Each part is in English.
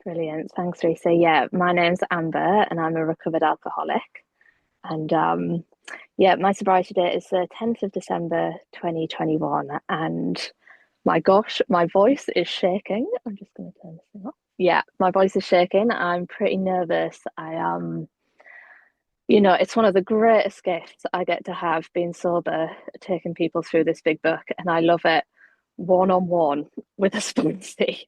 Brilliant. Thanks, Risa. Yeah, my name's Amber and I'm a recovered alcoholic. And yeah, my sobriety date is the 10th of December 2021. And my gosh, my voice is shaking. I'm just going to turn this thing off. Yeah, my voice is shaking. I'm pretty nervous. It's one of the greatest gifts I get to have being sober, taking people through this big book. And I love it one on one with a sponsee.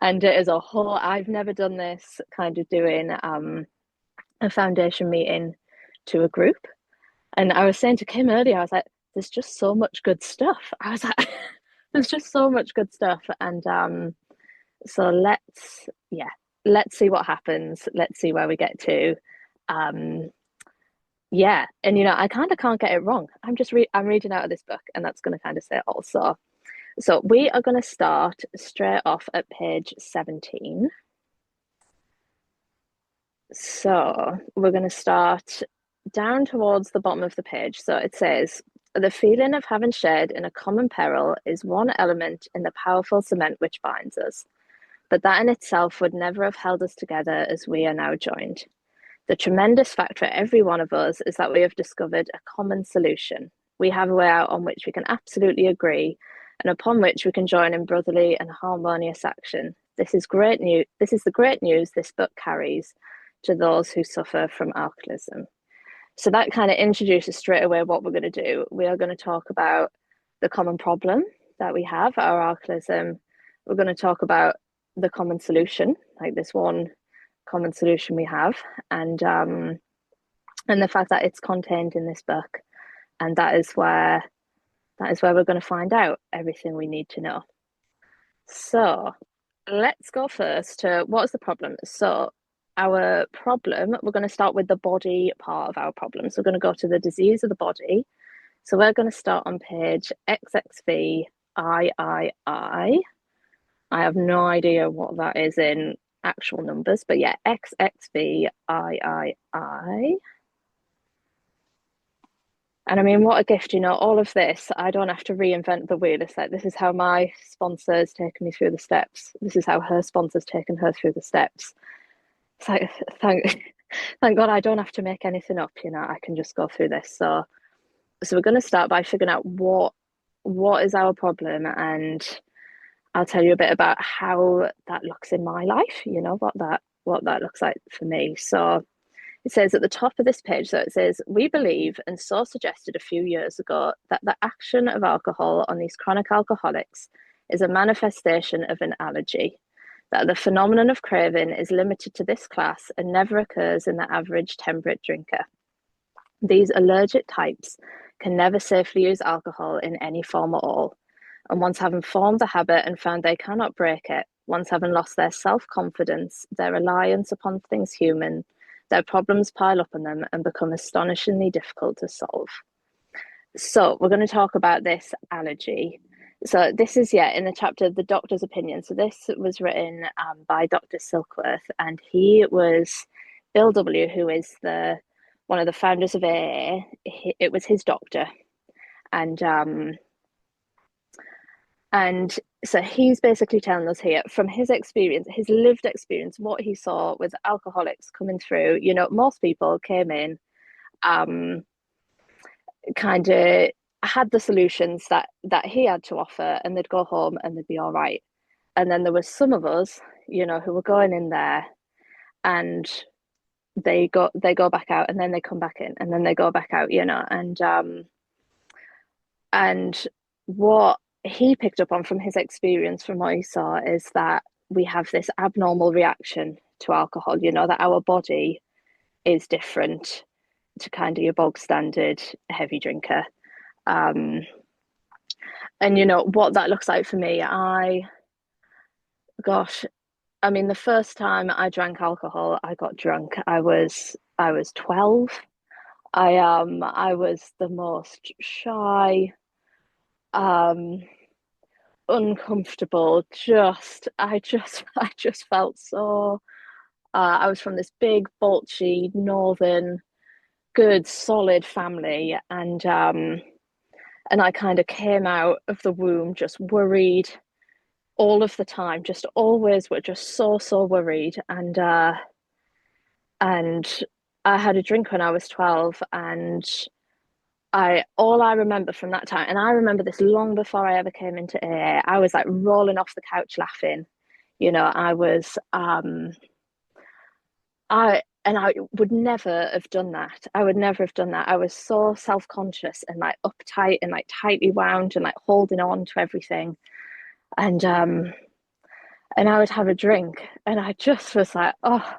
And it is a whole, I've never done this kind of doing a foundation meeting to a group. And I was saying to Kim earlier, I was like, there's just so much good stuff. I was like, there's just so much good stuff. And so let's see what happens. Let's see where we get to. Um, yeah, and I kind of can't get it wrong. I'm reading out of this book, and that's going to kind of say it all. So we are going to start straight off at page 17. So we're going to start down towards the bottom of the page. So it says, the feeling of having shared in a common peril is one element in the powerful cement which binds us, but that in itself would never have held us together as we are now joined. The tremendous fact for every one of us is that we have discovered a common solution. We have a way out on which we can absolutely agree and upon which we can join in brotherly and harmonious action. This is great news. This is the great news this book carries to those who suffer from alcoholism. So that kind of introduces straight away what we're going to do. We are going to talk about the common problem that we have, our alcoholism. We're going to talk about the common solution, like this one common solution we have, and the fact that it's contained in this book, and that is where we're going to find out everything we need to know. So let's go first to what is the problem. So our problem, we're going to start with the body part of our problem. So we're going to go to the disease of the body. So we're going to start on page XXV III. I have no idea what that is in actual numbers, but yeah, XXV III. And I mean, what a gift, all of this. I don't have to reinvent the wheel. It's like, this is how my sponsor's taken me through the steps. This is how her sponsor's taken her through the steps. It's like, thank God I don't have to make anything up, I can just go through this. So we're going to start by figuring out what is our problem, and I'll tell you a bit about how that looks in my life, what that looks like for me. So it says at the top of this page, so it says, we believe, and so suggested a few years ago, that the action of alcohol on these chronic alcoholics is a manifestation of an allergy, that the phenomenon of craving is limited to this class and never occurs in the average temperate drinker. These allergic types can never safely use alcohol in any form at all. And once having formed the habit and found they cannot break it, once having lost their self-confidence, their reliance upon things human, their problems pile up on them and become astonishingly difficult to solve. So we're going to talk about this allergy. So this is, in the chapter, The Doctor's Opinion. So this was written by Dr. Silkworth, and he was Bill W., who is one of the founders of AA. It was his doctor. And so he's basically telling us here from his experience, his lived experience, what he saw with alcoholics coming through. Most people came in, kind of had the solutions that he had to offer, and they'd go home and they'd be all right. And then there was some of us, who were going in there, and they go back out, and then they come back in, and then they go back out, and what he picked up on from his experience, from what he saw, is that we have this abnormal reaction to alcohol, that our body is different to kind of your bog standard heavy drinker. And what that looks like for me, I mean, the first time I drank alcohol, I got drunk. I was 12. I was the most shy, um uncomfortable, I just felt so I was from this big bulgy northern good solid family, and I kind of came out of the womb just worried, all of the time, just always were just so worried. And I had a drink when I was 12, and I all I remember from that time, and I remember this long before I ever came into AA, I was like rolling off the couch laughing. I was I would never have done that. I would never have done that. I was so self-conscious and like uptight and like tightly wound and like holding on to everything. And I would have a drink and I just was like, oh.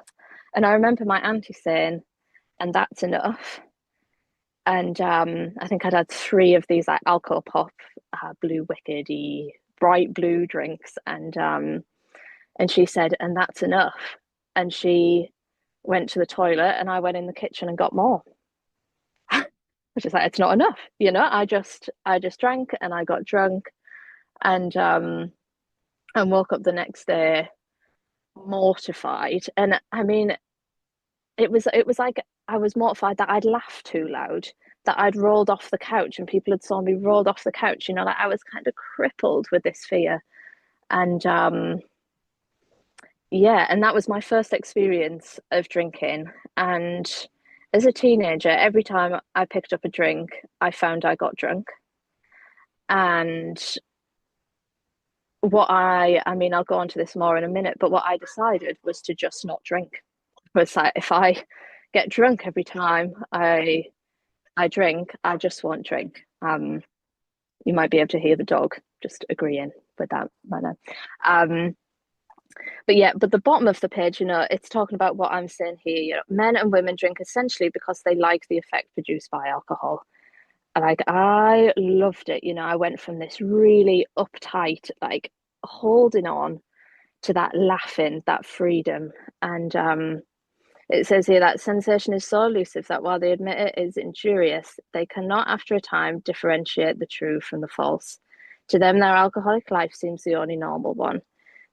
And I remember my auntie saying, and that's enough. And I think I'd had three of these like alcohol pop, blue wickedy, bright blue drinks, and she said, and that's enough. And she went to the toilet, and I went in the kitchen and got more. Which is like, it's not enough, I just drank and I got drunk, and woke up the next day mortified. And I mean, it was like I was mortified that I'd laughed too loud, that I'd rolled off the couch and people had saw me rolled off the couch, like I was kind of crippled with this fear. And yeah, and that was my first experience of drinking. And as a teenager, every time I picked up a drink, I found I got drunk. And I mean, I'll go on to this more in a minute, but what I decided was to just not drink. It was like, if I get drunk every time I drink, I just won't drink. You might be able to hear the dog just agreeing with that manner. Um, but yeah, but the bottom of the page, it's talking about what I'm saying here. Men and women drink essentially because they like the effect produced by alcohol. Like I loved it. I went from this really uptight, like holding on to that laughing, that freedom. And it says here that sensation is so elusive that while they admit it is injurious, they cannot, after a time, differentiate the true from the false. To them, their alcoholic life seems the only normal one.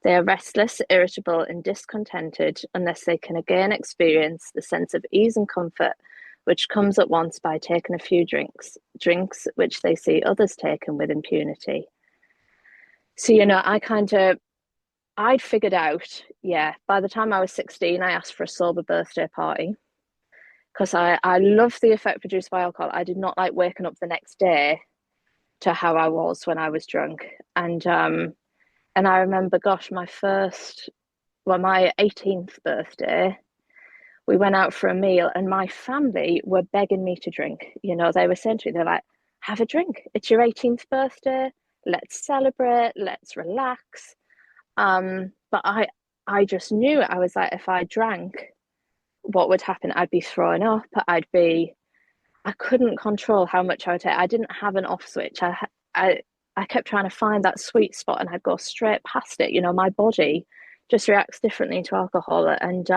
They are restless, irritable, and discontented unless they can again experience the sense of ease and comfort which comes at once by taking a few drinks which they see others taken with impunity. So, I'd figured out, yeah, by the time I was 16, I asked for a sober birthday party because I love the effect produced by alcohol. I did not like waking up the next day to how I was when I was drunk. And I remember, gosh, my 18th birthday, we went out for a meal and my family were begging me to drink. They were saying to me, they're like, have a drink. It's your 18th birthday. Let's celebrate. Let's relax. But I just knew it. I was like, if I drank, what would happen? I'd be throwing up. I couldn't control how much I would take. I didn't have an off switch. I kept trying to find that sweet spot and I'd go straight past it. My body just reacts differently to alcohol. And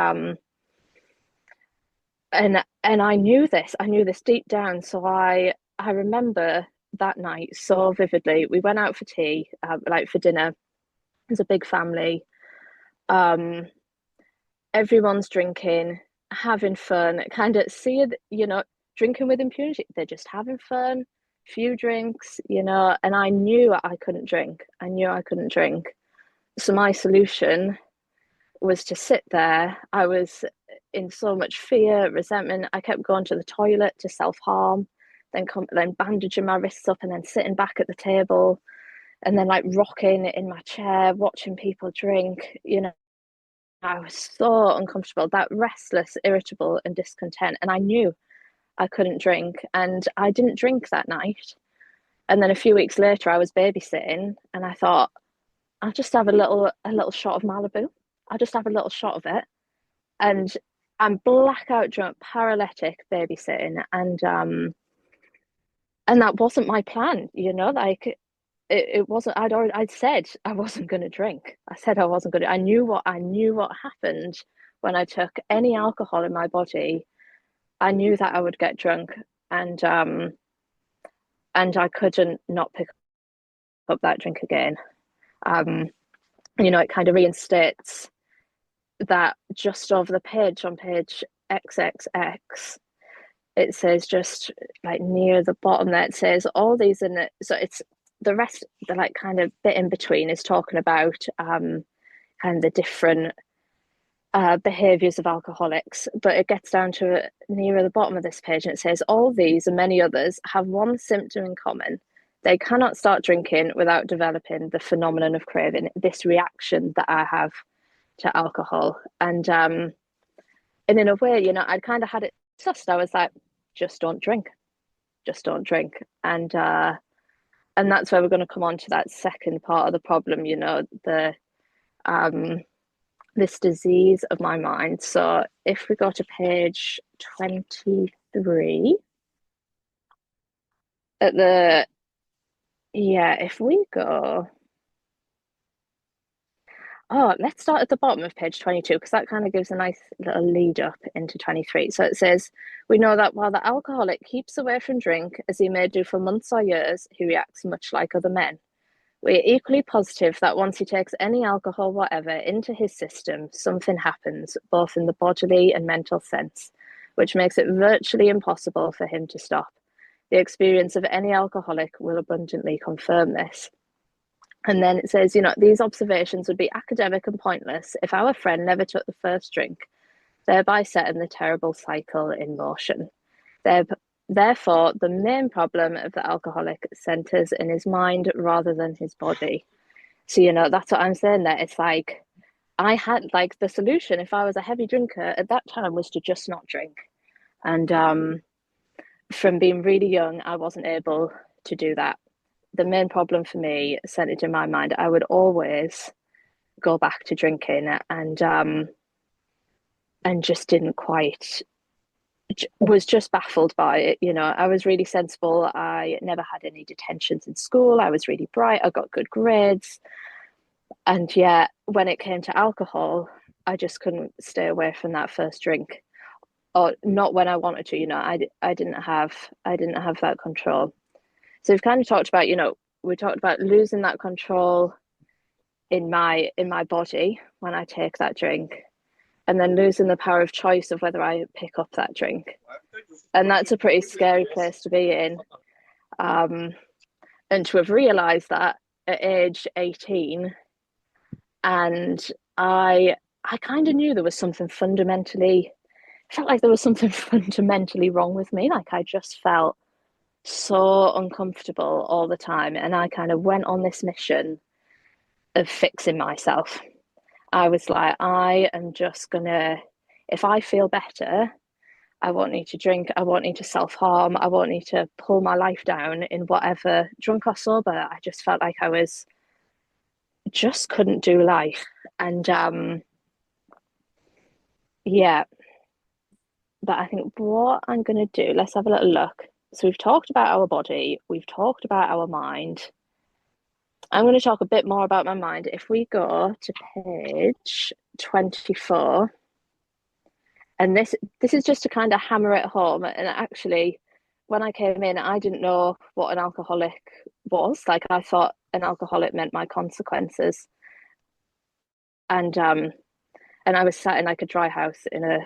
I knew this. I knew this deep down. So I remember that night so vividly. We went out for tea, like for dinner. It was a big family. Um, Everyone's drinking, having fun, kind of drinking with impunity. They're just having fun, few drinks, and I knew I couldn't drink. I knew I couldn't drink. So my solution was to sit there. I was in so much fear, resentment. I kept going to the toilet to self-harm, then bandaging my wrists up and then sitting back at the table and then like rocking in my chair, watching people drink. I was so uncomfortable, that restless, irritable, and discontent. And I knew I couldn't drink. And I didn't drink that night. And then a few weeks later, I was babysitting and I thought, I'll just have a little shot of Malibu. I'll just have a little shot of it. And I'm blackout drunk, paralytic babysitting. And that wasn't my plan, like it wasn't. I'd said I wasn't going to drink. I said I wasn't going to. I knew what happened when I took any alcohol in my body. I knew that I would get drunk, and I couldn't not pick up that drink again. Um, it kind of reinstates that just over the page on page XXX. It says just like near the bottom there, it says all these in it. So the rest, the like kind of bit in between is talking about kind of the different behaviors of alcoholics, but it gets down to nearer the bottom of this page and it says, all these and many others have one symptom in common. They cannot start drinking without developing the phenomenon of craving, this reaction that I have to alcohol. And in a way, I'd kind of had it sussed. I was like, just don't drink, just don't drink. And that's where we're going to come on to that second part of the problem, the um this disease of my mind. So if we go to page 23 at the yeah, if we go let's start at the bottom of page 22 because that kind of gives a nice little lead up into 23. So it says, we know that while the alcoholic keeps away from drink, as he may do for months or years, he reacts much like other men. We are equally positive that once he takes any alcohol whatever into his system, something happens, both in the bodily and mental sense, which makes it virtually impossible for him to stop. The experience of any alcoholic will abundantly confirm this. And then it says, these observations would be academic and pointless if our friend never took the first drink, thereby setting the terrible cycle in motion. Therefore, the main problem of the alcoholic centers in his mind rather than his body. So, that's what I'm saying there. It's like I had like the solution if I was a heavy drinker at that time was to just not drink. And from being really young, I wasn't able to do that. The main problem for me centered in my mind, I would always go back to drinking and just didn't quite was just baffled by it. I was really sensible. I never had any detentions in school. I was really bright. I got good grades. And yet, when it came to alcohol, I just couldn't stay away from that first drink, or not when I wanted to. I didn't have that control. So we've kind of talked about, we talked about losing that control in my body when I take that drink, and then losing the power of choice of whether I pick up that drink. And that's a pretty scary place to be in. And to have realized that at age 18, and I kind of knew there was something fundamentally, felt like there was something fundamentally wrong with me. Like I just felt so uncomfortable all the time. And I kind of went on this mission of fixing myself. I was like, I am just gonna, if I feel better, I won't need to drink. I won't need to self-harm. I won't need to pull my life down in whatever, drunk or sober. I just felt like I just couldn't do life. And yeah, but I think what I'm going to do, let's have a little look. So we've talked about our body, we've talked about our mind. I'm going to talk a bit more about my mind. If we go to page 24, and this is just to kind of hammer it home. And actually, when I came in, I didn't know what an alcoholic was. Like I thought an alcoholic meant my consequences. And I was sat in like a dry house in a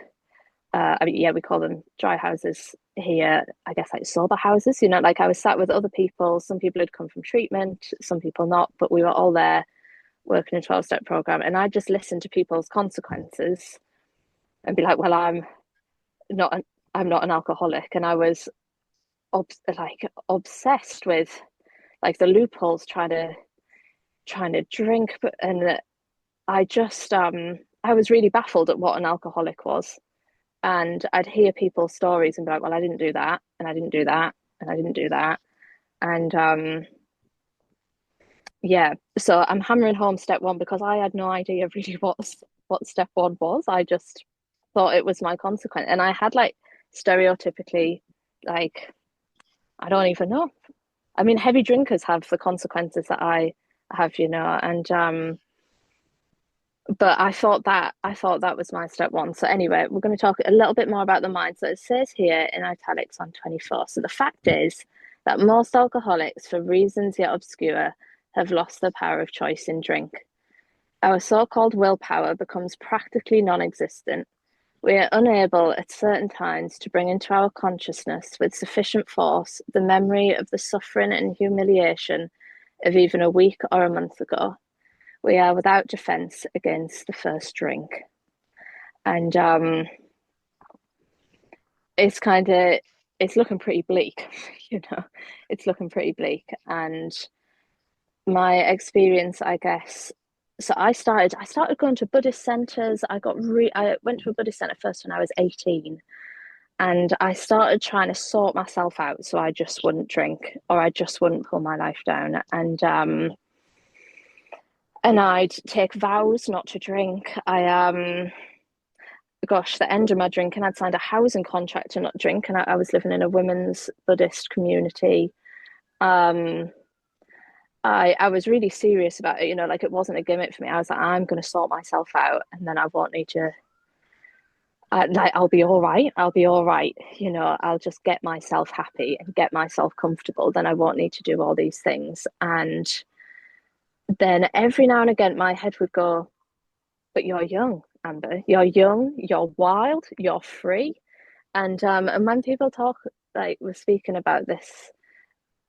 we call them dry houses here, I guess, like sober houses, like I was sat with other people. Some people had come from treatment, some people not, but we were all there working a 12-step program. And I just listened to people's consequences and be like, well, I'm not an alcoholic. And I was obsessed with like the loopholes trying to drink. And I just I was really baffled at what an alcoholic was. And I'd hear people's stories and be like, well, I didn't do that, and I didn't do that, and I didn't do that. And yeah, so I'm hammering home step one because I had no idea really what step one was. I just thought it was my consequence. And I had like stereotypically, like, I don't even know. I mean, heavy drinkers have the consequences that I have, and but I thought that was my step one. So anyway, we're going to talk a little bit more about the mind. So it says here in italics on 24. So the fact is that most alcoholics, for reasons yet obscure, have lost their power of choice in drink. Our so-called willpower becomes practically non-existent. We are unable at certain times to bring into our consciousness with sufficient force the memory of the suffering and humiliation of even a week or a month ago, we are without defense against the first drink. And it's kind of it's looking pretty bleak, you know. It's looking pretty bleak. And my experience, I guess, so I started going to Buddhist centers. I went to a Buddhist center first when I was 18, and I started trying to sort myself out so I just wouldn't drink or I just wouldn't pull my life down. And I'd take vows not to drink. Gosh, the end of my drinking, I'd signed a housing contract to not drink, and I was living in a women's Buddhist community. Um, I was really serious about it, like it wasn't a gimmick for me. I was like, I'm going to sort myself out, and then I won't need to. I'll be all right. I'll be all right. I'll just get myself happy and get myself comfortable. Then I won't need to do all these things. And then every now and again, my head would go, "But you're young, Amber. You're young. You're wild. You're free." And when people talk, like we're speaking about this,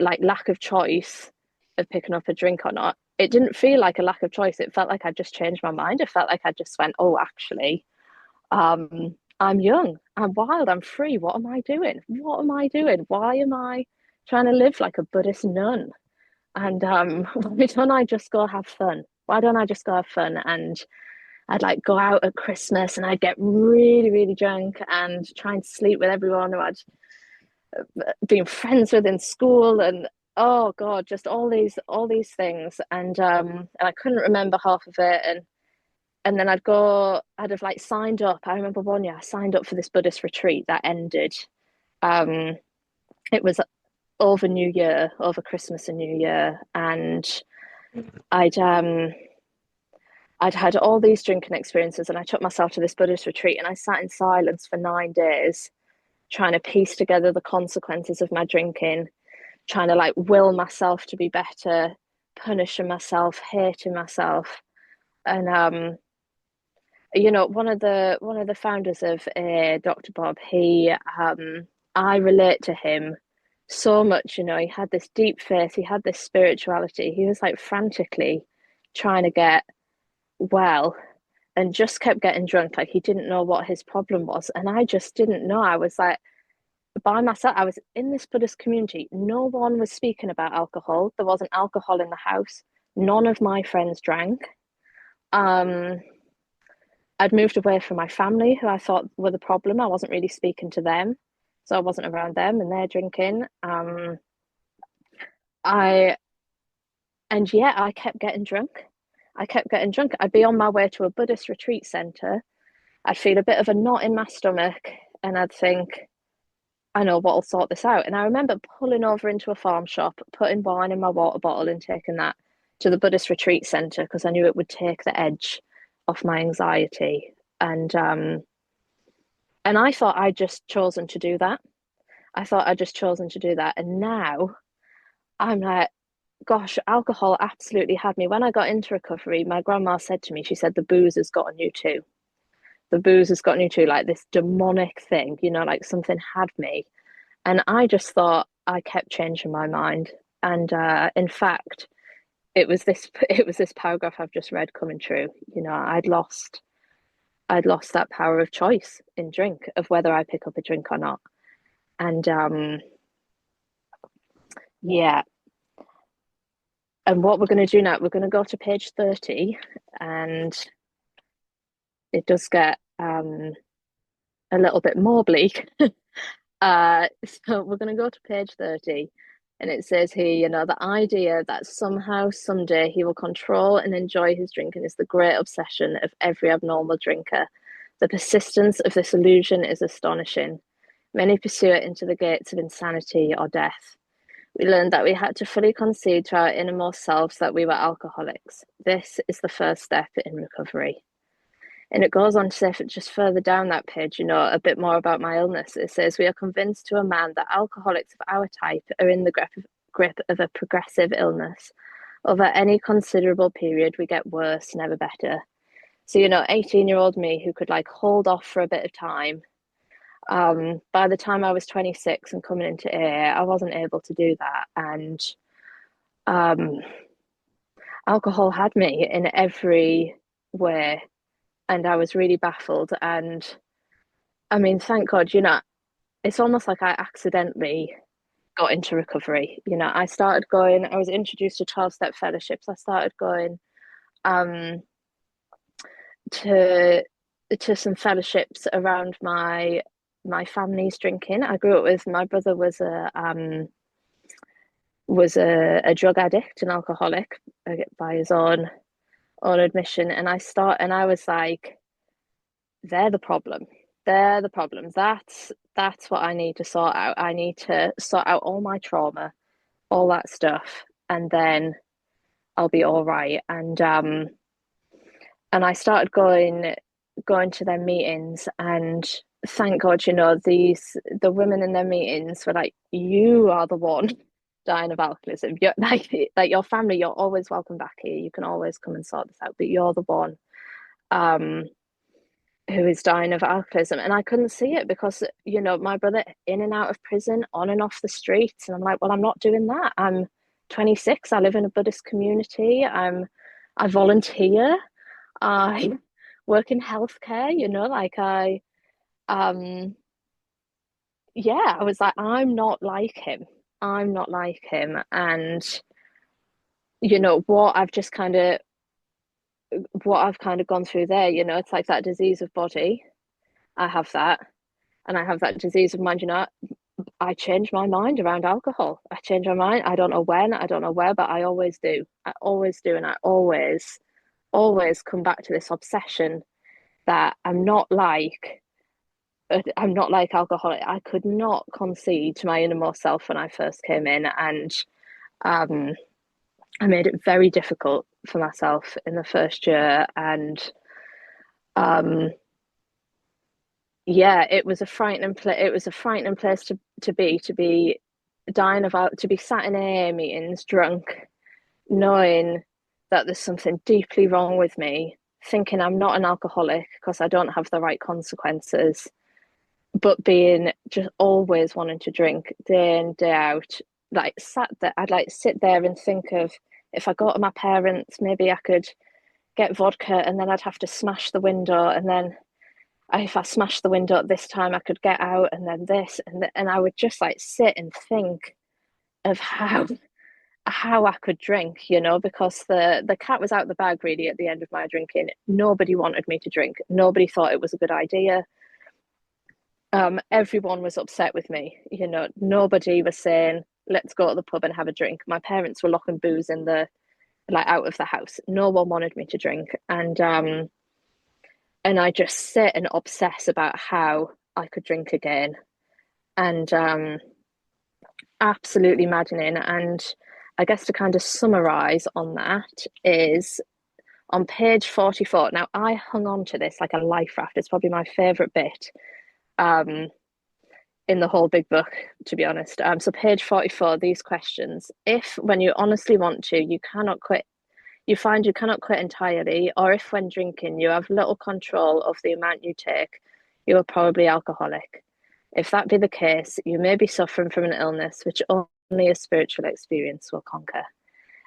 like lack of choice of picking up a drink or not, it didn't feel like a lack of choice. It felt like I just changed my mind. It felt like I just went, oh, actually, I'm young, I'm wild, I'm free. What am I doing? What am I doing? Why am I trying to live like a Buddhist nun? And why don't I just go have fun? Why don't I just go have fun? And I'd like go out at Christmas and I'd get really, really drunk and try and sleep with everyone who I'd been friends with in school, and oh god, just all these things. And I couldn't remember half of it. And then I'd have like signed up. I remember one year I signed up for this Buddhist retreat that ended. um it was over New Year, over Christmas and New Year. And i'd um I'd had all these drinking experiences, and I took myself to this Buddhist retreat, and I sat in silence for 9 days trying to piece together the consequences of my drinking, trying to like will myself to be better, punishing myself, hating myself. And one of the founders of Dr. Bob, I relate to him so much. He had this deep faith, he had this spirituality. He was like frantically trying to get well and just kept getting drunk. Like he didn't know what his problem was. And I just didn't know. I was like by myself. I was in this Buddhist community. No one was speaking about alcohol. There wasn't alcohol in the house. None of my friends drank. Um, I'd moved away from my family, who I thought were the problem. I wasn't really speaking to them, so I wasn't around them and their drinking. I and yeah, I kept getting drunk. I kept getting drunk. I'd be on my way to a Buddhist retreat center. I'd feel a bit of a knot in my stomach, and I'd think, I know what'll sort this out. And I remember pulling over into a farm shop, putting wine in my water bottle, and taking that to the Buddhist retreat center because I knew it would take the edge off my anxiety. And I thought I'd just chosen to do that. I thought I'd just chosen to do that. And now I'm like, gosh, alcohol absolutely had me. When I got into recovery, my grandma said to me, she said, the booze has gotten you too. The booze has gotten you too, like this demonic thing, like something had me. And I just thought I kept changing my mind. And in fact, it was this paragraph I've just read coming true. I'd lost that power of choice in drink, of whether I pick up a drink or not. And yeah, and what we're going to do now, we're going to go to page 30, and it does get a little bit more bleak. So we're going to go to page 30, and it says here, the idea that somehow, someday he will control and enjoy his drinking is the great obsession of every abnormal drinker. The persistence of this illusion is astonishing. Many pursue it into the gates of insanity or death. We learned that we had to fully concede to our innermost selves that we were alcoholics. This is the first step in recovery. And it goes on to say, just further down that page, a bit more about my illness. It says, we are convinced to a man that alcoholics of our type are in the grip of a progressive illness. Over any considerable period, we get worse, never better. So, 18-year-old me who could like hold off for a bit of time. By the time I was 26 and coming into AA, I wasn't able to do that. And Um, Alcohol had me in every way, and I was really baffled. And I mean, thank God, it's almost like I accidentally got into recovery. I was introduced to 12-step fellowships. I started going um, to some fellowships around my family's drinking. I grew up with my brother was a drug addict, an alcoholic by his own admission, and I was like, they're the problem. They're the problem. That's what I need to sort out. I need to sort out all my trauma, all that stuff, and then I'll be all right. And I started going to their meetings, and thank God, the women in their meetings were like, "You are the one dying of alcoholism. You're like your family. You're always welcome back here. You can always come and sort this out, but you're the one um who is dying of alcoholism." And I couldn't see it because my brother in and out of prison, on and off the streets, and I'm like, well, I'm not doing that. I'm 26. I live in a Buddhist community. I volunteer. I work in healthcare, like um, yeah, I was like, I'm not like him. I'm not like him. And, what I've kind of gone through there, it's like that disease of body. I have that. And I have that disease of mind, I change my mind around alcohol. I change my mind. I don't know when, I don't know where, but I always do. I always do. And I always come back to this obsession that I'm not like alcoholic. I could not concede to my innermost self when I first came in, and um, I made it very difficult for myself in the first year. And um, yeah, it was a frightening place. It was a frightening place to be dying of to be sat in AA meetings drunk, knowing that there's something deeply wrong with me, thinking I'm not an alcoholic because I don't have the right consequences, but being just always wanting to drink day in, day out. Like sat there, I'd like sit there and think of, if I go to my parents, maybe I could get vodka, and then I'd have to smash the window, and then if I smashed the window at this time, I could get out, and then this, and I would just like sit and think of how I could drink, because the cat was out the bag really at the end of my drinking. Nobody wanted me to drink. Nobody thought it was a good idea. Everyone was upset with me. Nobody was saying, let's go to the pub and have a drink. My parents were locking booze in the like out of the house. No one wanted me to drink. And I just sit and obsess about how I could drink again. And absolutely maddening. And I guess to kind of summarize on that is on page 44. Now I hung on to this like a life raft. It's probably my favorite bit. In the whole big book, to be honest. So page 44, these questions. If when you honestly want to, you cannot quit, you find you cannot quit entirely, or if when drinking you have little control of the amount you take, you are probably alcoholic. If that be the case, you may be suffering from an illness which only a spiritual experience will conquer.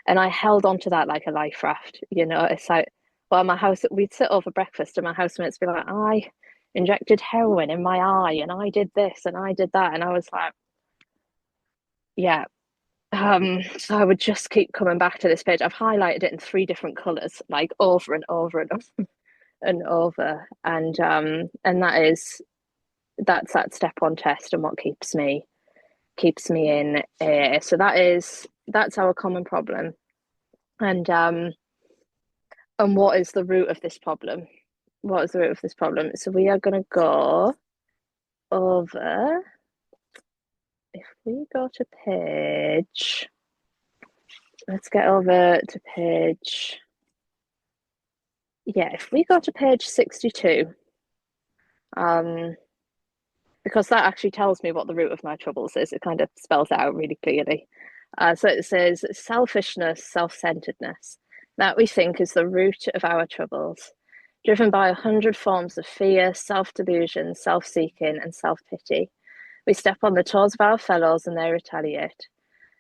And I held on to that like a life raft. It's like, well, my house, we'd sit over breakfast and my housemates would be like, I injected heroin in my eye and I did this and I did that. And I was like, yeah. So I would just keep coming back to this page. I've highlighted it in three different colours, like over and over and over and over. And that's that step one test and what keeps me in so that's our common problem. And what is the root of this problem? What is the root of this problem? So we are going to go over, if we go to let's get over to page, yeah, if we go to page 62, because that actually tells me what the root of my troubles is. It kind of spells it out really clearly. So it says selfishness, self-centeredness, that we think is the root of our troubles, driven by 100 forms of fear, self-delusion, self-seeking, and self-pity. We step on the toes of our fellows and they retaliate.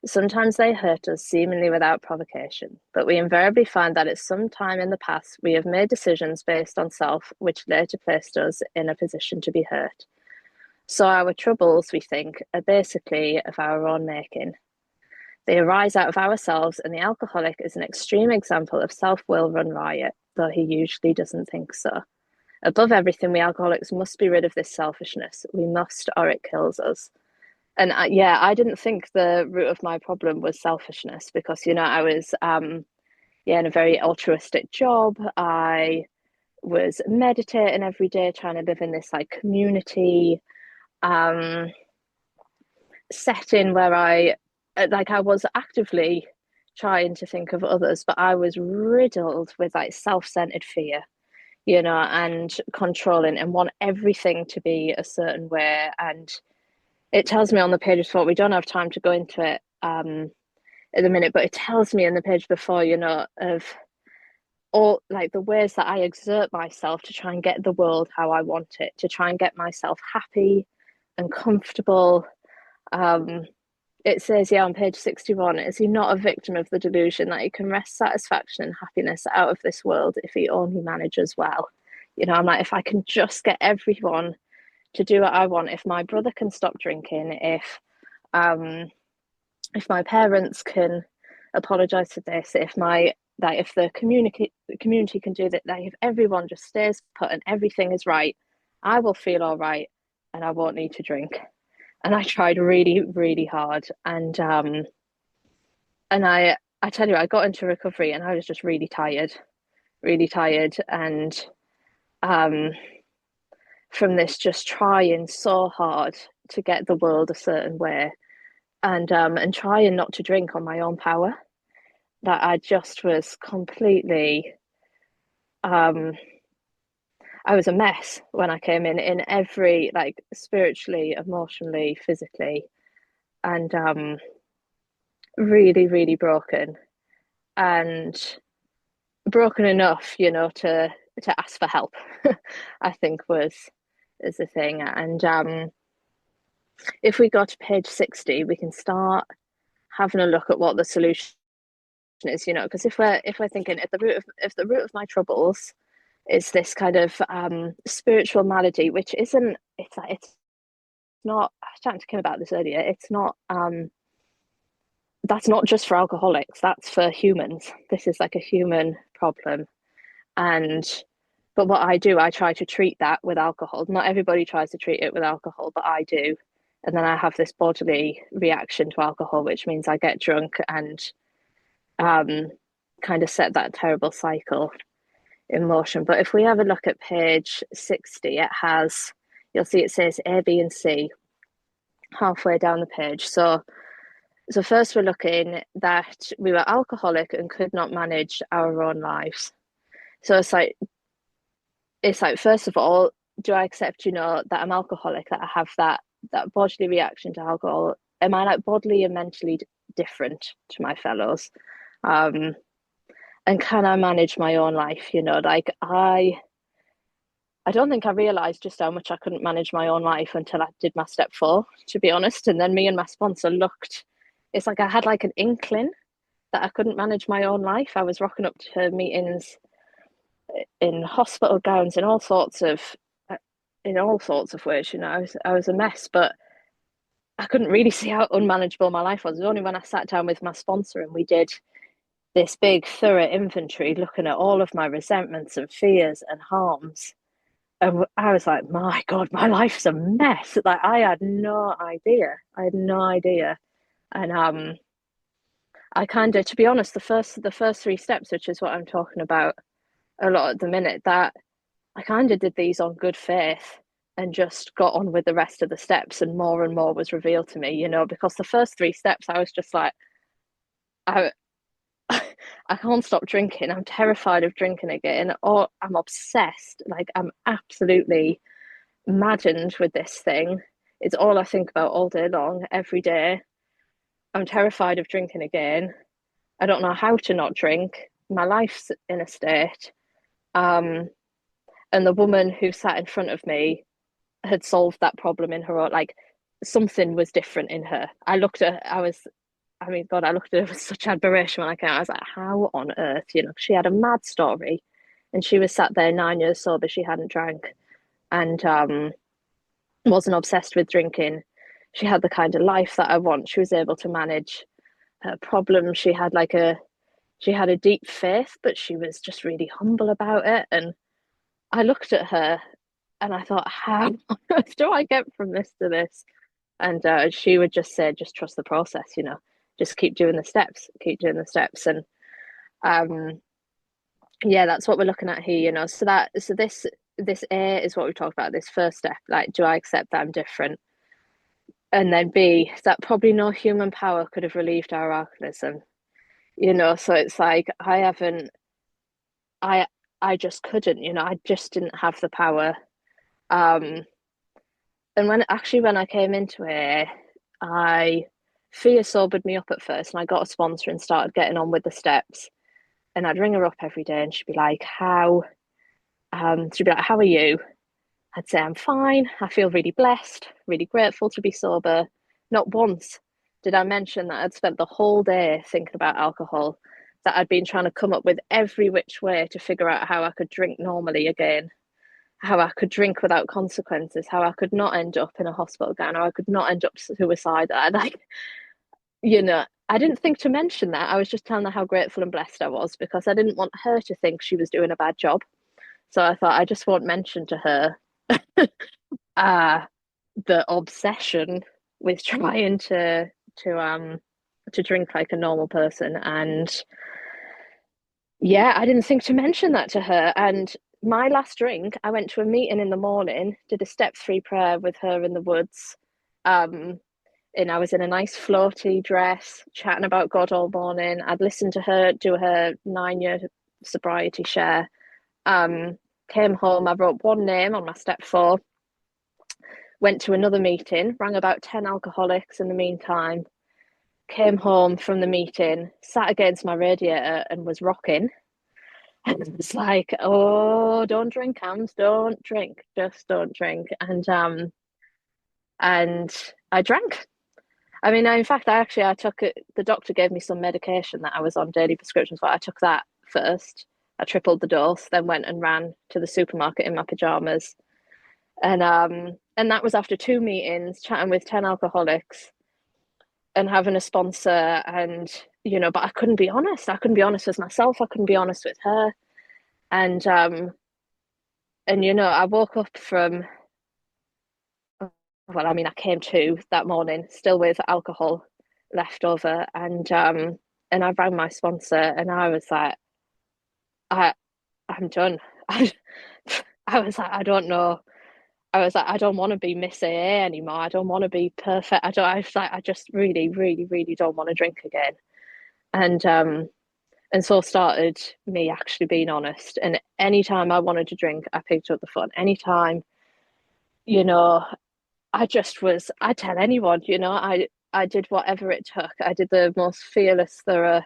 Sometimes they hurt us seemingly without provocation, but we invariably find that at some time in the past we have made decisions based on self which later placed us in a position to be hurt. So our troubles, we think, are basically of our own making. They arise out of ourselves, and the alcoholic is an extreme example of self-will run riot, though he usually doesn't think so. Above everything, we alcoholics must be rid of this selfishness. We must, or it kills us. And yeah, I didn't think the root of my problem was selfishness because, I was in a very altruistic job. I was meditating every day, trying to live in this like community um, setting where I was actively trying to think of others, but I was riddled with like self-centered fear, and controlling and want everything to be a certain way. And it tells me on the page before, we don't have time to go into it at the minute, but it tells me in the page before, of all like the ways that I exert myself to try and get the world how I want it, to try and get myself happy and comfortable. It says, on page 61, is he not a victim of the delusion that he can wrest satisfaction and happiness out of this world if he only manages well? I'm like, if I can just get everyone to do what I want, if my brother can stop drinking, if my parents can apologize for this, if the community can do that, like if everyone just stays put and everything is right, I will feel all right and I won't need to drink. And I tried really, really hard, and I tell you, I got into recovery and I was just really tired, and um, from this, just trying so hard to get the world a certain way, and trying not to drink on my own power. That I just was completely I was a mess when I came in every like spiritually, emotionally, physically, and really, really broken, and broken enough, to ask for help. I think was is the thing. And if we go to page 60, we can start having a look at what the solution is, because if we're thinking at the root of if the root of my troubles is this kind of spiritual malady, which isn't it's not. I was chatting to Kim about this earlier. It's not that's not just for alcoholics. That's for humans. This is like a human problem. And but what I do, I try to treat that with alcohol. Not everybody tries to treat it with alcohol, but I do. And then I have this bodily reaction to alcohol, which means I get drunk and um, kind of set that terrible cycle in motion. But if we have a look at page 60, you'll see it says A, B, and C halfway down the page. So first we're looking that we were alcoholic and could not manage our own lives. So it's like first of all, do I accept, that I'm alcoholic, that I have that bodily reaction to alcohol? Am I like bodily and mentally different to my fellows? Um, and can I manage my own life? Like I don't think I realized just how much I couldn't manage my own life until I did my step 4, to be honest. And then me and my sponsor looked. It's like I had like an inkling that I couldn't manage my own life. I was rocking up to meetings in hospital gowns in all sorts of ways. I was a mess, but I couldn't really see how unmanageable my life was. It was only when I sat down with my sponsor and we did this big thorough inventory looking at all of my resentments and fears and harms. And I was like, my God, my life's a mess. Like I had no idea. I had no idea. And I kind of, to be honest, the first 3 steps, which is what I'm talking about a lot at the minute, that I kind of did these on good faith and just got on with the rest of the steps, and more was revealed to me, because the first 3 steps I was just like, I I can't stop drinking. I'm terrified of drinking again, or I'm obsessed. Like I'm absolutely maddened with this thing. It's all I think about all day long, every day. I'm terrified of drinking again. I don't know how to not drink. My life's in a state. Um, and the woman who sat in front of me had solved that problem in her own, like something was different in her. I looked at her, I mean, God, I looked at her with such admiration when I came out. I was like, how on earth, you know, she had a mad story and she was sat there 9 years sober. She hadn't drank and wasn't obsessed with drinking. She had the kind of life that I want. She was able to manage her problems. She had a deep faith, but she was just really humble about it. And I looked at her and I thought, how on earth do I get from this to this? And she would just say, just trust the process, you know, just keep doing the steps, keep doing the steps. And um, yeah, that's what we're looking at here, you know. So this A is what we talked about, this first step, like, do I accept that I'm different? And then B, that probably no human power could have relieved our alcoholism, you know. So it's like I I just couldn't, you know, I just didn't have the power. Um, and when I came into it, I fear sobered me up at first, and I got a sponsor and started getting on with the steps. And I'd ring her up every day, and she'd be like, "How?" She'd be like, "How are you?" I'd say, "I'm fine. I feel really blessed, really grateful to be sober." Not once did I mention that I'd spent the whole day thinking about alcohol, that I'd been trying to come up with every which way to figure out how I could drink normally again, how I could drink without consequences, how I could not end up in a hospital gown, or I could not end up suicidal. Like, you know, I didn't think to mention that. I was just telling her how grateful and blessed I was because I didn't want her to think she was doing a bad job. So I thought I just won't mention to her uh the obsession with trying to drink like a normal person. And yeah, I didn't think to mention that to her. And my last drink, I went to a meeting in the morning, did a step 3 prayer with her in the woods. Um, and I was in a nice floaty dress, chatting about God all morning. I'd listened to her do her 9 year sobriety share. Um, Came home, I wrote one name on my step 4, went to another meeting, rang about 10 alcoholics in the meantime, came home from the meeting, sat against my radiator and was rocking. And it's like, oh, don't drink, Cams, don't drink, just don't drink. And I drank. I mean, in fact, I took it. The doctor gave me some medication that I was on daily prescriptions for. I took that first. I tripled the dose, then went and ran to the supermarket in my pajamas, and that was after 2 meetings, chatting with 10 alcoholics, and having a sponsor, and you know, but I couldn't be honest. I couldn't be honest with myself. I couldn't be honest with her, and you know, I woke up from well, I mean, I came to that morning still with alcohol left over, and I rang my sponsor, and I was like, I I'm done. I, I was like, I don't know. I was like, I don't want to be Miss AA anymore. I don't want to be perfect. I was like, I just really, really, really don't want to drink again. And and so started me actually being honest. And anytime I wanted to drink, I picked up the phone. Anytime, you know, I tell anyone, you know, I did whatever it took. I did the most fearless, thorough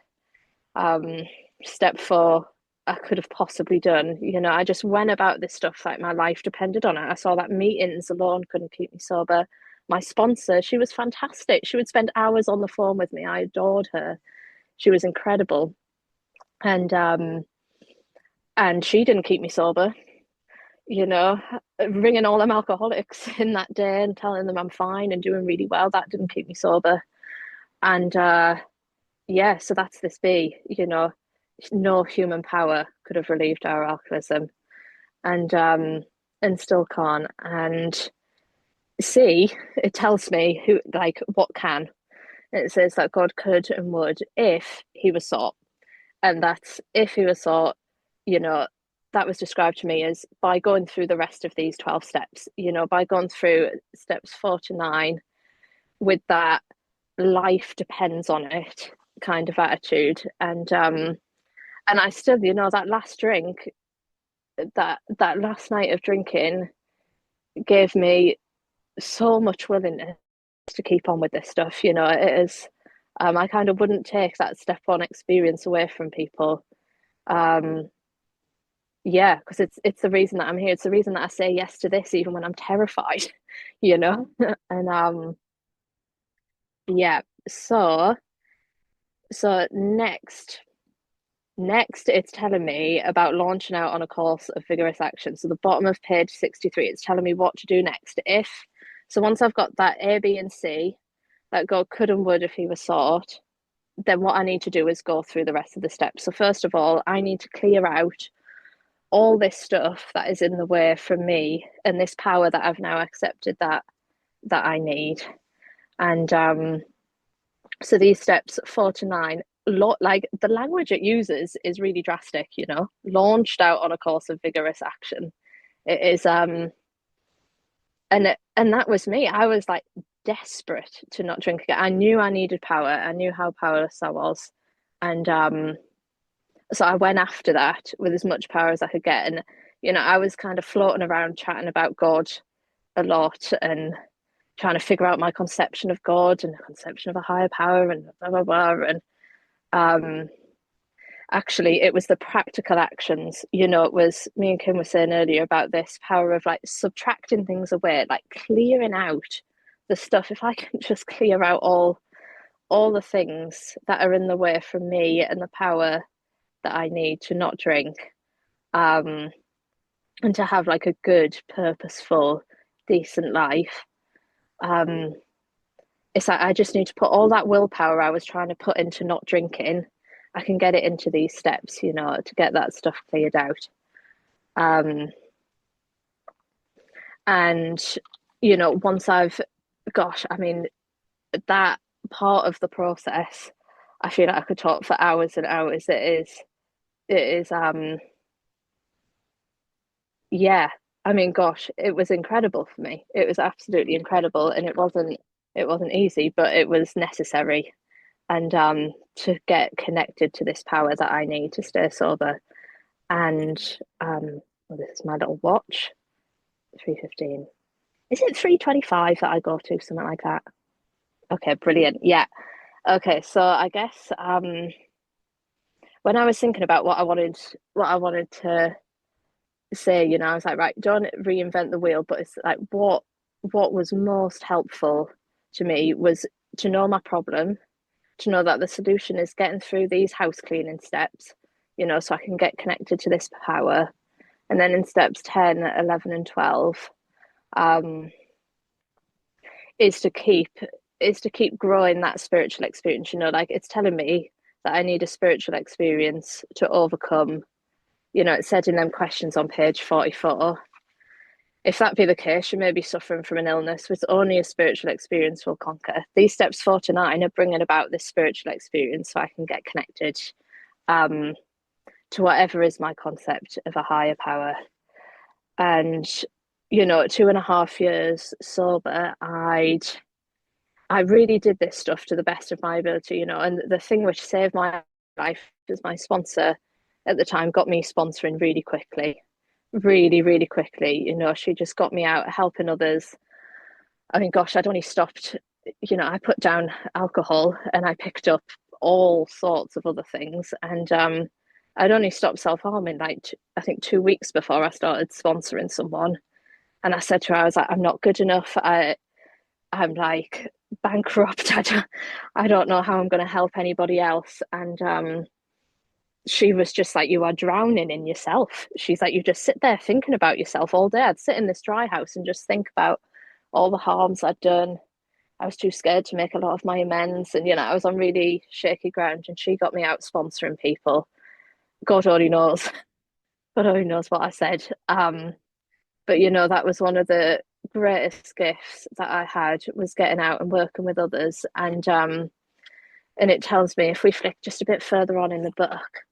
um, step 4 I could have possibly done. You know, I just went about this stuff like my life depended on it. I saw that meetings alone couldn't keep me sober. My sponsor, she was fantastic. She would spend hours on the phone with me. I adored her. She was incredible. And and she didn't keep me sober, you know, ringing all them alcoholics in that day and telling them I'm fine and doing really well, that didn't keep me sober. And yeah, so that's this B, you know, no human power could have relieved our alcoholism, and still can't. And C, it tells me who, like, what can. It says that God could and would if he was sought. And that's if he was sought, you know, that was described to me as by going through the rest of these 12 steps, you know, by going through steps 4 to 9 with that life depends on it kind of attitude. And I still, you know, that last drink, that last night of drinking gave me so much willingness to keep on with this stuff. You know, it is. I kind of wouldn't take that step 1 experience away from people. Um, yeah, because it's the reason that I'm here. It's the reason that I say yes to this, even when I'm terrified. You know, and yeah. So So next it's telling me about launching out on a course of vigorous action. So the bottom of page 63, it's telling me what to do next. If so once I've got that A, B, and C, that go could and would if he was sought, then what I need to do is go through the rest of the steps. So first of all, I need to clear out all this stuff that is in the way from me and this power that I've now accepted that I need. And so these steps 4 to 9, like the language it uses is really drastic, launched out on a course of vigorous action. It is and that was me. I was like desperate to not drink again. I knew I needed power. I knew how powerless I was. And so I went after that with as much power as I could get. And I was kind of floating around chatting about God a lot and trying to figure out my conception of God and the conception of a higher power and blah blah blah. And actually it was the practical actions. It was me and Kim were saying earlier about this power of like subtracting things away, like clearing out the stuff. If I can just clear out all the things that are in the way from me and the power that I need to not drink, and to have like a good, purposeful, decent life. It's like I just need to put all that willpower I was trying to put into not drinking. I can get it into these steps, to get that stuff cleared out. And once gosh, I mean, that part of the process, I feel like I could talk for hours and hours. It is yeah, I mean, gosh, it was incredible for me. It was absolutely incredible, and it wasn't easy, but it was necessary. And to get connected to this power that I need to stay sober. And well, this is my little watch, 3:15. Is it 3:25 that I go to, something like that? Okay, brilliant. Yeah. Okay, so I guess when I was thinking about what I wanted to say, I was like, right, don't reinvent the wheel, but it's like what was most helpful to me was to know my problem, to know that the solution is getting through these house cleaning steps, so I can get connected to this power. And then in steps 10, 11, and 12, um, is to keep growing that spiritual experience. Like it's telling me that I need a spiritual experience to overcome. It said in them questions on page 44, if that be the case, you may be suffering from an illness which only a spiritual experience will conquer. These steps 4 to 9 are bringing about this spiritual experience so I can get connected to whatever is my concept of a higher power. And 2.5 years sober, I really did this stuff to the best of my ability, and the thing which saved my life is my sponsor at the time got me sponsoring really quickly, really, really quickly. She just got me out helping others. I mean, gosh, I'd only stopped, I put down alcohol and I picked up all sorts of other things. And I'd only stopped self-harming like I think 2 weeks before I started sponsoring someone. And I said to her, I was like, I'm not good enough. I'm like bankrupt. I don't know how I'm going to help anybody else. And she was just like, you are drowning in yourself. She's like, you just sit there thinking about yourself all day. I'd sit in this dry house and just think about all the harms I'd done. I was too scared to make a lot of my amends. And, I was on really shaky ground, and she got me out sponsoring people. God only knows. God only knows what I said. But, that was one of the greatest gifts that I had, was getting out and working with others. And it tells me, if we flick just a bit further on in the book,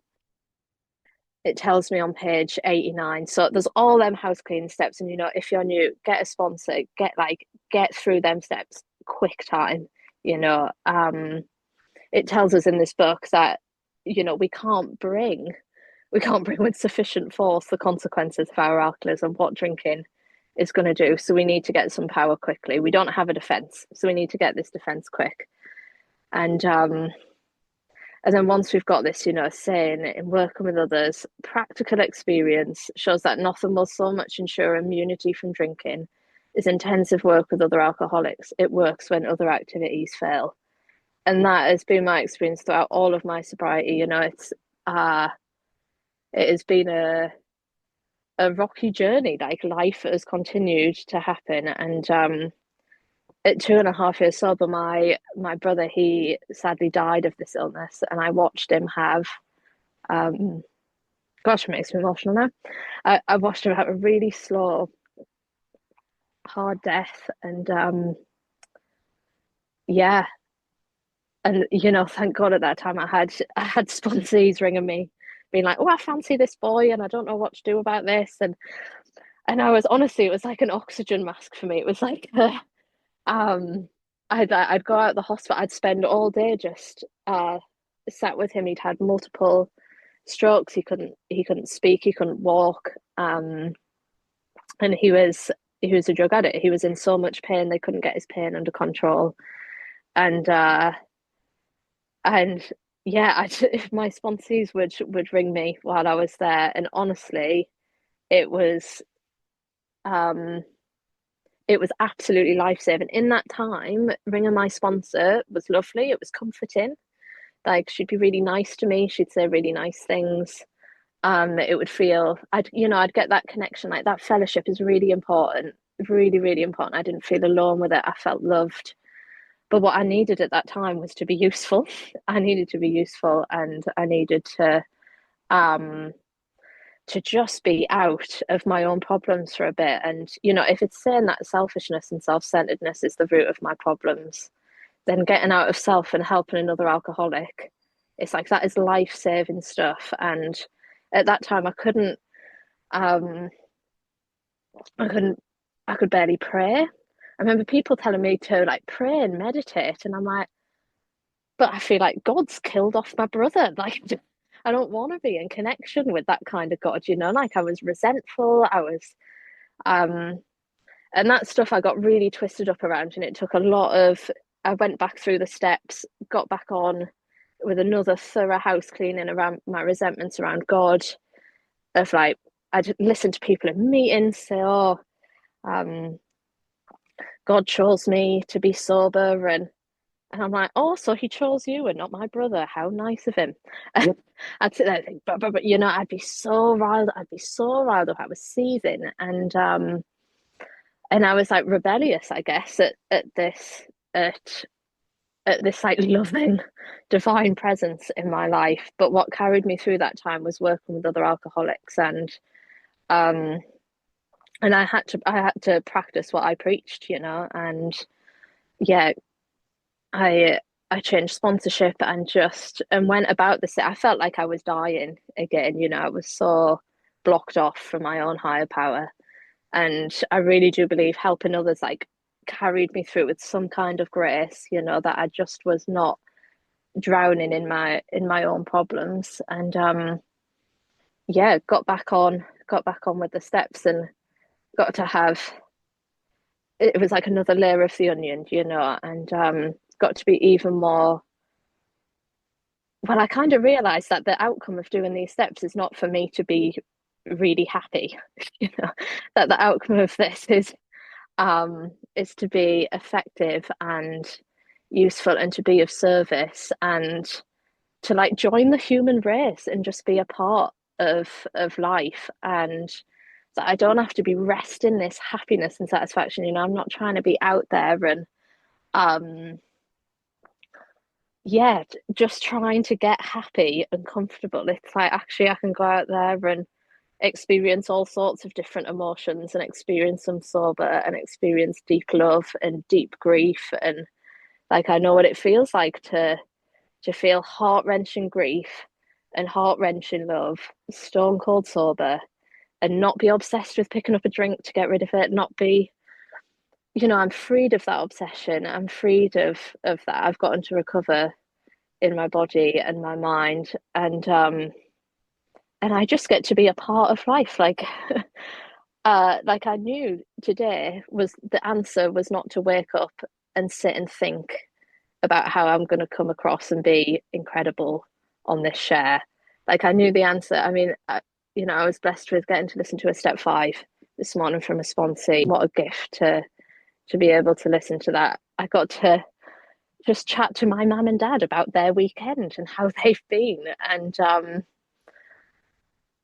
it tells me on page 89. So there's all them house cleaning steps. And, if you're new, get a sponsor, get through them steps quick time. It tells us in this book that, we can't bring with sufficient force the consequences of our alcoholism, what drinking is going to do. So we need to get some power quickly. We don't have a defense, so we need to get this defense quick. And then once we've got this, saying in working with others, practical experience shows that nothing will so much ensure immunity from drinking as intensive work with other alcoholics. It works when other activities fail. And that has been my experience throughout all of my sobriety. Uh it has been a rocky journey. Like life has continued to happen, and at 2.5 years sober, my brother, he sadly died of this illness, and I watched him have um gosh, it makes me emotional now. I watched him have a really slow, hard death, and yeah, and thank God at that time I had sponsees ringing me, being like, "Oh, I fancy this boy, and I don't know what to do about this," and I was honestly, it was like an oxygen mask for me. It was like um, I'd go out the hospital, I'd spend all day just sat with him. He'd had multiple strokes. He couldn't speak, he couldn't walk, and he was a drug addict. He was in so much pain they couldn't get his pain under control, and and yeah, if my sponsees would ring me while I was there, and honestly, it was um it was absolutely life-saving. In that time, ringing my sponsor was lovely. It was comforting. Like she'd be really nice to me. She'd say really nice things. It would feel I'd get that connection. Like that fellowship is really important, really, really important. I didn't feel alone with it. I felt loved. But what I needed at that time was to be useful. I needed to be useful, and I needed um to just be out of my own problems for a bit. And if it's saying that selfishness and self-centeredness is the root of my problems, then getting out of self and helping another alcoholic, it's like that is life-saving stuff. And at that time um I couldn't I could barely pray. I remember people telling me to like pray and meditate, and I'm like, but I feel like God's killed off my brother. Like, I don't want to be in connection with that kind of God. Like I was resentful. Um, and that stuff I got really twisted up around, and it took a lot of. I went back through the steps, got back on with another thorough house cleaning around my resentments around God. Of like, I'd listen to people in meetings say, "Oh, um, God chose me to be sober," and I'm like, "Oh, so he chose you and not my brother. How nice of him." I'd sit there and think, but I'd be so riled. I'd be so riled up. I was seething, and I was like rebellious, I guess, at at this like loving, divine presence in my life. But what carried me through that time was working with other alcoholics, um, and I had to practice what I preached. And yeah, I I changed sponsorship and went about this. I felt like I was dying again. I was so blocked off from my own higher power, and I really do believe helping others like carried me through with some kind of grace. That I just was not drowning in my own problems, and yeah, got back on with the steps, and got to have it was like another layer of the onion. And got to be even more. Well, I kind of realized that the outcome of doing these steps is not for me to be really happy, you know, that the outcome of this is to be effective and useful, and to be of service, and to like join the human race and just be a part of life. And that I don't have to be resting this happiness and satisfaction. I'm not trying to be out there and um yeah, just trying to get happy and comfortable. It's like actually I can go out there and experience all sorts of different emotions, and experience them sober, and experience deep love and deep grief. And like I know what it feels like to feel heart-wrenching grief and heart-wrenching love, stone cold sober, and not be obsessed with picking up a drink to get rid of it, not be, I'm freed of that obsession. I'm freed of that. I've gotten to recover in my body and my mind, and I just get to be a part of life. Like I knew today was the answer was not to wake up and sit and think about how I'm going to come across and be incredible on this share. Like I knew the answer. I mean, I was blessed with getting to listen to a step five this morning from a sponsee. What a gift to be able to listen to that. I got to just chat to my mum and dad about their weekend and how they've been. And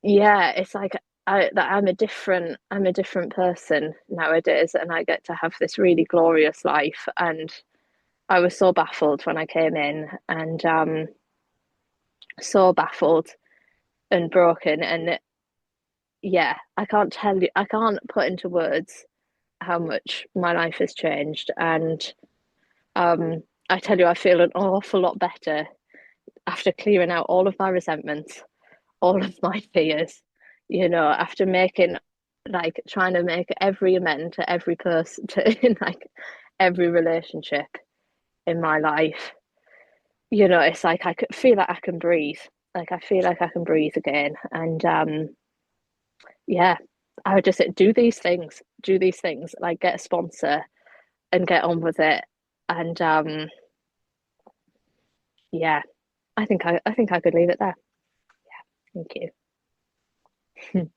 yeah, it's like I'm a different person nowadays, and I get to have this really glorious life. And I was so baffled when I came in, and so baffled and broken. And yeah, I can't put into words how much my life has changed. And um, I tell you, I feel an awful lot better after clearing out all of my resentments, all of my fears, after trying to make every amend to every person, to in like every relationship in my life. It's like I could feel like I can breathe. Like I feel like I can breathe again. And yeah, I would just say, do these things, like get a sponsor and get on with it. And yeah, I think I could leave it there. Thank you.